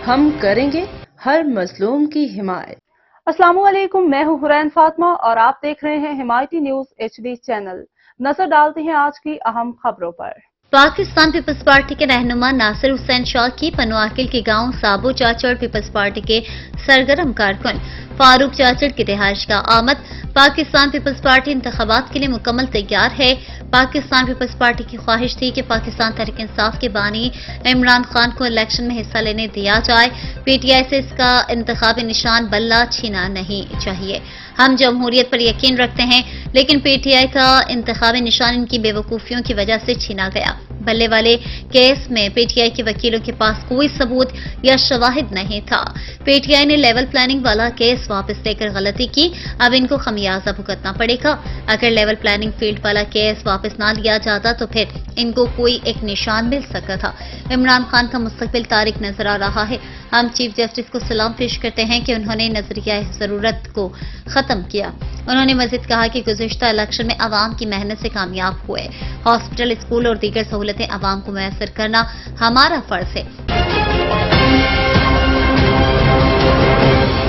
ہم کریں گے ہر مظلوم کی حمایت۔ السلام علیکم، میں ہوں حرین فاطمہ اور آپ دیکھ رہے ہیں حمایتی نیوز HD چینل۔ نظر ڈالتے ہیں آج کی اہم خبروں پر۔ پاکستان پیپلز پارٹی کے رہنما ناصر حسین شاہ کی پنواکل کے گاؤں سابو چاچڑ پیپلز پارٹی کے سرگرم کارکن فاروق چاچڑ کی رہائش کا آمد۔ پاکستان پیپلز پارٹی انتخابات کے لیے مکمل تیار ہے۔ پاکستان پیپلز پارٹی کی خواہش تھی کہ پاکستان تحریک انصاف کے بانی عمران خان کو الیکشن میں حصہ لینے دیا جائے۔ PTI سے اس کا انتخابی نشان بلہ چھینا نہیں چاہیے۔ ہم جمہوریت پر یقین رکھتے ہیں، لیکن PTI کا انتخابی نشان ان کی بے وقوفیوں کی وجہ سے چھینا گیا۔ بلے والے کیس میں PTI کے وکیلوں کے پاس کوئی ثبوت یا شواہد نہیں تھا۔ PTI نے لیول پلاننگ والا کیس واپس لے کر غلطی کی، اب ان کو خمیازہ بھگتنا پڑے گا۔ اگر لیول پلاننگ فیلڈ والا کیس واپس نہ لیا جاتا تو پھر ان کو کوئی ایک نشان مل سکتا تھا۔ عمران خان کا مستقبل تاریک نظر آ رہا ہے۔ ہم چیف جسٹس کو سلام پیش کرتے ہیں کہ انہوں نے نظریہ ضرورت کو ختم کیا۔ انہوں نے مزید کہا کہ گزشتہ الیکشن میں عوام کی محنت سے کامیاب ہوئے۔ ہاسپٹل، اسکول اور دیگر سہولتیں عوام کو میسر کرنا ہمارا فرض ہے۔